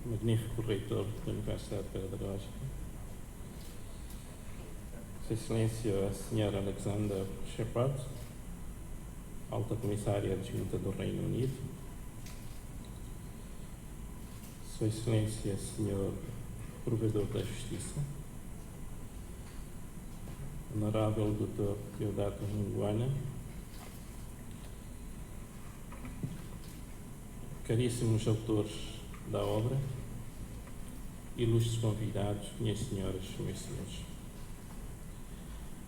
magnífico reitor da Universidade Pedagógica, Sua Excelência a Senhora Alexandra Shepard, Alta Comissária Adjunta do Reino Unido, Sua Excelência Senhor Provedor da Justiça, Honorável Dr. Teodato Munguana, caríssimos autores da obra, ilustres convidados, minhas senhoras e meus senhores.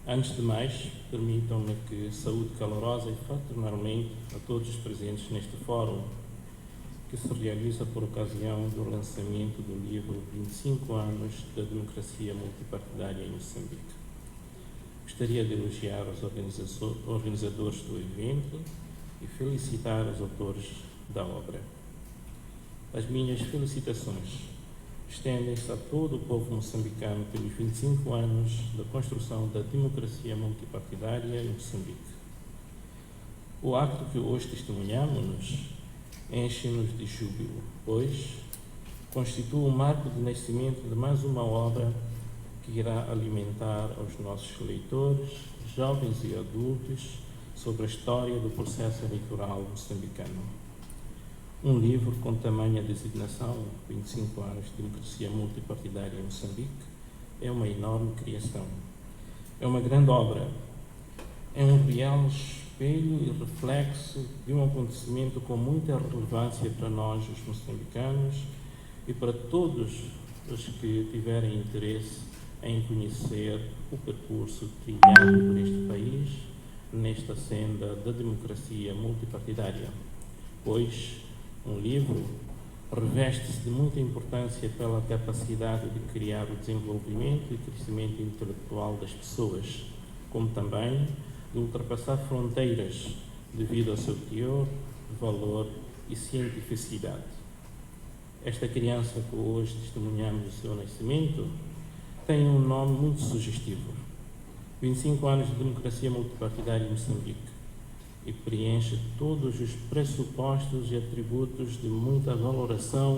Antes de mais, permitam-me que saúde calorosa e fraternalmente a todos os presentes neste fórum, que se realiza por ocasião do lançamento do livro 25 anos da democracia multipartidária em Moçambique. Gostaria de elogiar os organizadores do evento e felicitar os autores da obra. As minhas felicitações estendem-se a todo o povo moçambicano pelos 25 anos da construção da democracia multipartidária em Moçambique. O acto que hoje testemunhamos enche-nos de júbilo, pois constitui um marco de nascimento de mais uma obra que irá alimentar aos nossos leitores, jovens e adultos, sobre a história do processo eleitoral moçambicano. Um livro com tamanha designação, 25 anos de democracia multipartidária em Moçambique, é uma enorme criação. É uma grande obra. É um real espelho e reflexo de um acontecimento com muita relevância para nós, os moçambicanos, e para todos os que tiverem interesse em conhecer o percurso trilhado por este país nesta senda da democracia multipartidária, pois um livro reveste-se de muita importância pela capacidade de criar o desenvolvimento e crescimento intelectual das pessoas, como também de ultrapassar fronteiras devido ao seu teor, valor e cientificidade. Esta criança que hoje testemunhamos o seu nascimento tem um nome muito sugestivo: 25 anos de democracia multipartidária em Moçambique, e preenche todos os pressupostos e atributos de muita valoração,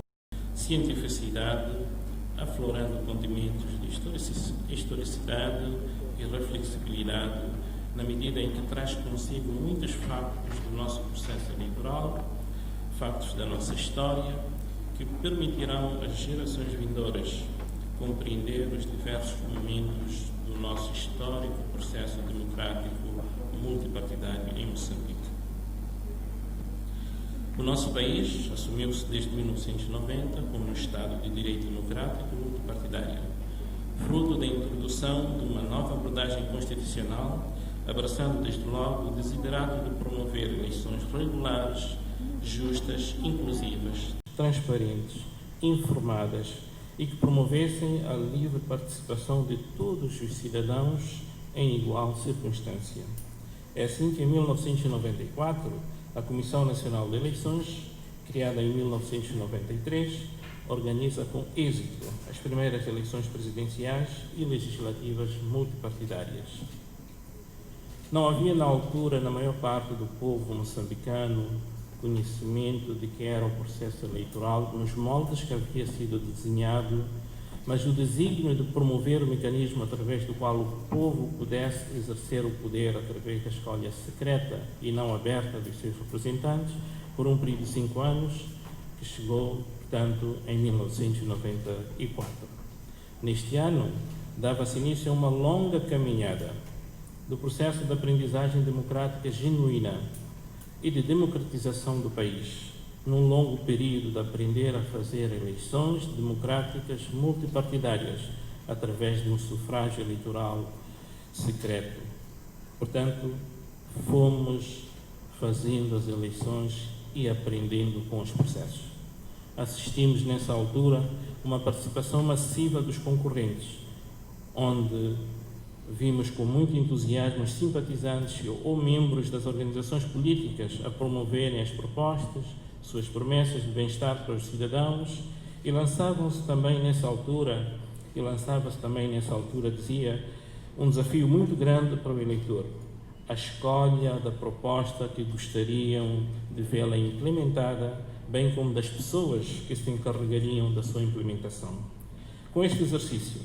cientificidade, aflorando condimentos de historicidade e reflexibilidade, na medida em que traz consigo muitos factos do nosso processo eleitoral, factos da nossa história, que permitirão às gerações vindouras compreender os diversos momentos do nosso histórico processo democrático multipartidário em Moçambique. O nosso país assumiu-se desde 1990 como um Estado de Direito Democrático multipartidário, fruto da introdução de uma nova abordagem constitucional, abraçando desde logo o desiderato de promover eleições regulares, justas, inclusivas, transparentes, informadas e que promovessem a livre participação de todos os cidadãos em igual circunstância. É assim que, em 1994, a Comissão Nacional de Eleições, criada em 1993, organiza com êxito as primeiras eleições presidenciais e legislativas multipartidárias. Não havia, na altura, na maior parte do povo moçambicano, conhecimento de que era o processo eleitoral nos moldes que havia sido desenhado, mas o desígnio de promover o mecanismo através do qual o povo pudesse exercer o poder através da escolha secreta e não aberta dos seus representantes por um período de 5 anos, que chegou, portanto, em 1994. Neste ano, dava-se início a uma longa caminhada do processo de aprendizagem democrática genuína e de democratização do país, num longo período de aprender a fazer eleições democráticas multipartidárias através de um sufrágio eleitoral secreto. Portanto, fomos fazendo as eleições e aprendendo com os processos. Assistimos, nessa altura, uma participação massiva dos concorrentes, onde vimos com muito entusiasmo os simpatizantes ou membros das organizações políticas a promoverem as propostas, suas promessas de bem-estar para os cidadãos, e lançava-se também nessa altura, dizia, um desafio muito grande para o eleitor: a escolha da proposta que gostariam de vê-la implementada bem como das pessoas que se encarregariam da sua implementação. Com este exercício,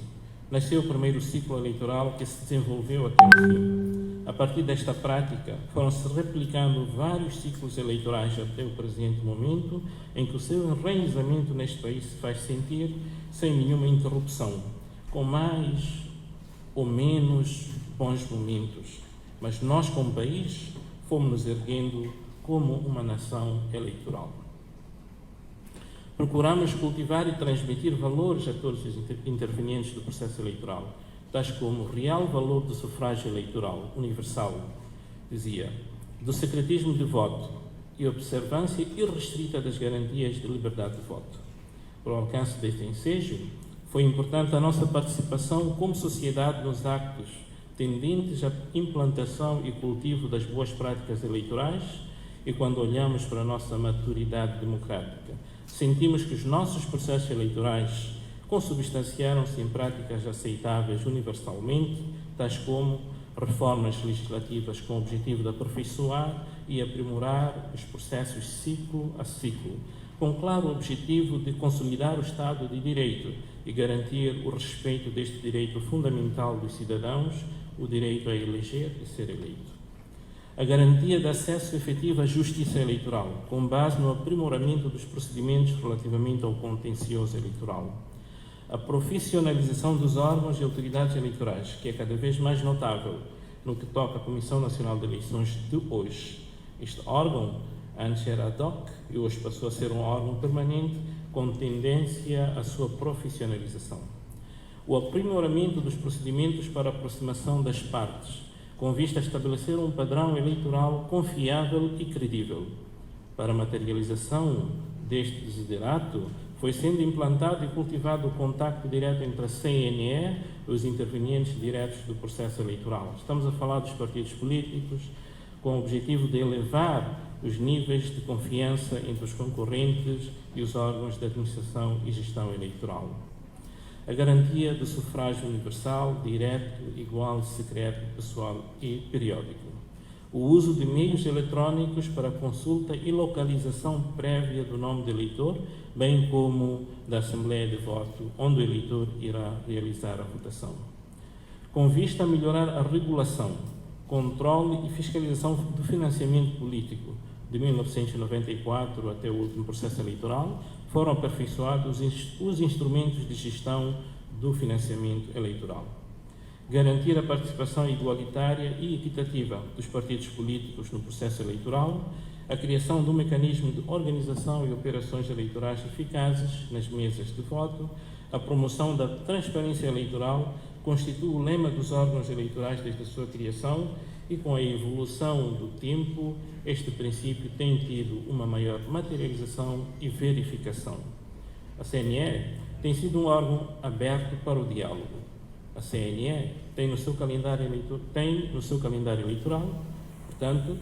nasceu o primeiro ciclo eleitoral que se desenvolveu até o fim. A partir desta prática, foram-se replicando vários ciclos eleitorais até o presente momento, em que o seu enraizamento neste país se faz sentir sem nenhuma interrupção, com mais ou menos bons momentos. Mas nós, como país, fomos nos erguendo como uma nação eleitoral. Procuramos cultivar e transmitir valores a todos os intervenientes do processo eleitoral, tais como o real valor do sufrágio eleitoral universal, dizia, do secretismo de voto e observância irrestrita das garantias de liberdade de voto. Para o alcance deste ensejo, foi importante a nossa participação como sociedade nos actos tendentes à implantação e cultivo das boas práticas eleitorais e quando olhamos para a nossa maturidade democrática, sentimos que os nossos processos eleitorais consubstanciaram-se em práticas aceitáveis universalmente, tais como reformas legislativas com o objetivo de aperfeiçoar e aprimorar os processos ciclo a ciclo, com claro objetivo de consolidar o Estado de Direito e garantir o respeito deste direito fundamental dos cidadãos, o direito a eleger e ser eleito. A garantia de acesso efetivo à justiça eleitoral, com base no aprimoramento dos procedimentos relativamente ao contencioso eleitoral. A profissionalização dos órgãos e autoridades eleitorais, que é cada vez mais notável no que toca à Comissão Nacional de Eleições de hoje. Este órgão antes era ad hoc e hoje passou a ser um órgão permanente com tendência à sua profissionalização. O aprimoramento dos procedimentos para a aproximação das partes, com vista a estabelecer um padrão eleitoral confiável e credível. Para a materialização deste desiderato, foi sendo implantado e cultivado o contacto direto entre a CNE e os intervenientes diretos do processo eleitoral. Estamos a falar dos partidos políticos, com o objetivo de elevar os níveis de confiança entre os concorrentes e os órgãos de administração e gestão eleitoral. A garantia do sufrágio universal, direto, igual, secreto, pessoal e periódico. O uso de meios eletrônicos para consulta e localização prévia do nome do eleitor, bem como da Assembleia de Voto, onde o eleitor irá realizar a votação. Com vista a melhorar a regulação, controle e fiscalização do financiamento político, de 1994 até o último processo eleitoral, foram aperfeiçoados os instrumentos de gestão do financiamento eleitoral. Garantir a participação igualitária e equitativa dos partidos políticos no processo eleitoral, a criação de um mecanismo de organização e operações eleitorais eficazes nas mesas de voto, a promoção da transparência eleitoral constitui o lema dos órgãos eleitorais desde a sua criação e com a evolução do tempo, este princípio tem tido uma maior materialização e verificação. A CNE tem sido um órgão aberto para o diálogo. A CNE tem no seu calendário eleitoral, portanto,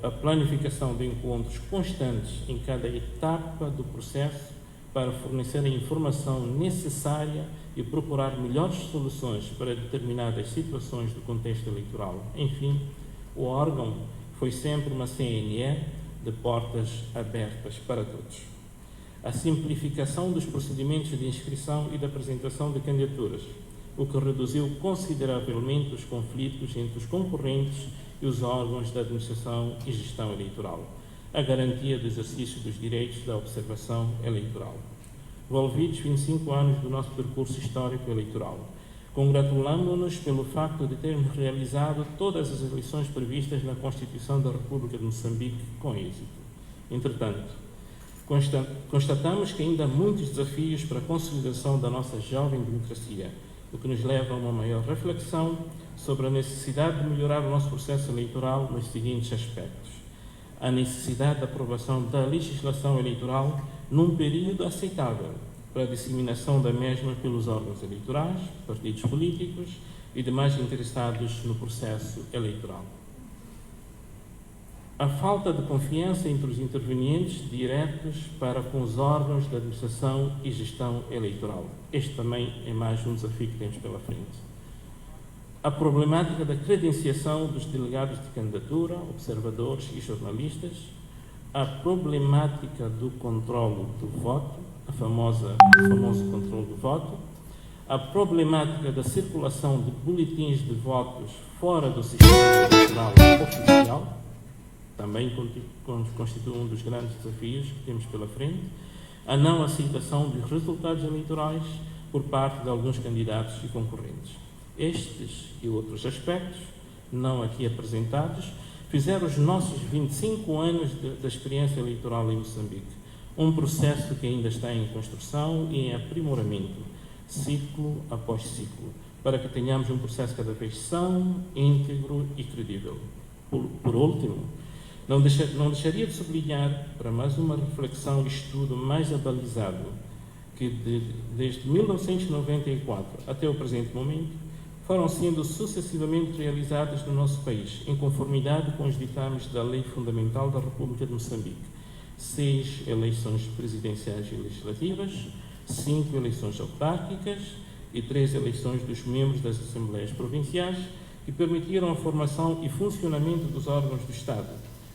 a planificação de encontros constantes em cada etapa do processo para fornecer a informação necessária e procurar melhores soluções para determinadas situações do contexto eleitoral. Enfim, o órgão foi sempre uma CNE de portas abertas para todos. A simplificação dos procedimentos de inscrição e de apresentação de candidaturas, o que reduziu consideravelmente os conflitos entre os concorrentes e os órgãos da administração e gestão eleitoral. A garantia do exercício dos direitos da observação eleitoral. Envolvidos 25 anos do nosso percurso histórico eleitoral, congratulamos-nos pelo facto de termos realizado todas as eleições previstas na Constituição da República de Moçambique com êxito. Entretanto, constatamos que ainda há muitos desafios para a consolidação da nossa jovem democracia, o que nos leva a uma maior reflexão sobre a necessidade de melhorar o nosso processo eleitoral nos seguintes aspectos. A necessidade da aprovação da legislação eleitoral num período aceitável para a disseminação da mesma pelos órgãos eleitorais, partidos políticos e demais interessados no processo eleitoral. A falta de confiança entre os intervenientes diretos para com os órgãos de administração e gestão eleitoral. Este também é mais um desafio que temos pela frente. A problemática da credenciação dos delegados de candidatura, observadores e jornalistas, a problemática do controle do voto, o famoso controle do voto, a problemática da circulação de boletins de votos fora do sistema eleitoral oficial, também constitui um dos grandes desafios que temos pela frente, a não aceitação dos resultados eleitorais por parte de alguns candidatos e concorrentes. Estes e outros aspectos, não aqui apresentados, fizeram os nossos 25 anos da experiência eleitoral em Moçambique, um processo que ainda está em construção e em aprimoramento, ciclo após ciclo, para que tenhamos um processo cada vez são, íntegro e credível. Por último, não deixaria de sublinhar, para mais uma reflexão e estudo mais abalizado, que desde 1994 até o presente momento, foram sendo sucessivamente realizadas no nosso país, em conformidade com os ditames da Lei Fundamental da República de Moçambique, 6 eleições presidenciais e legislativas, 5 eleições autárquicas e 3 eleições dos membros das Assembleias Provinciais, que permitiram a formação e funcionamento dos órgãos do Estado,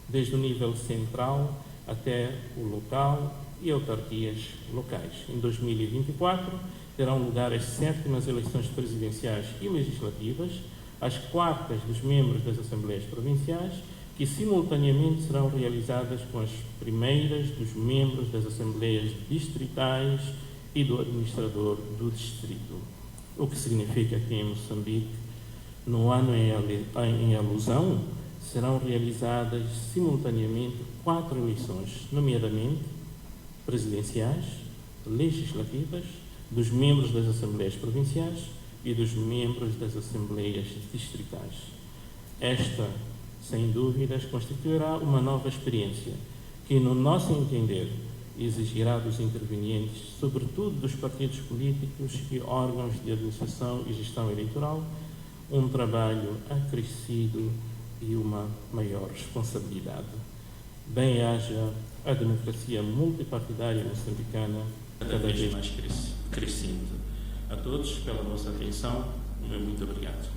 desde o nível central até o local e autarquias locais. Em 2024, terão lugar as 7ª eleições presidenciais e legislativas, as 4ª dos membros das Assembleias Provinciais, que simultaneamente serão realizadas com as primeiras dos membros das Assembleias Distritais e do Administrador do Distrito. O que significa que em Moçambique, no ano em alusão, serão realizadas simultaneamente 4 eleições, nomeadamente presidenciais, legislativas, dos membros das Assembleias Provinciais e dos membros das Assembleias Distritais. Esta, sem dúvidas, constituirá uma nova experiência que, no nosso entender, exigirá dos intervenientes, sobretudo dos partidos políticos e órgãos de administração e gestão eleitoral, um trabalho acrescido e uma maior responsabilidade. Bem-haja a democracia multipartidária moçambicana cada vez mais crescendo. A todos pela vossa atenção, muito obrigado.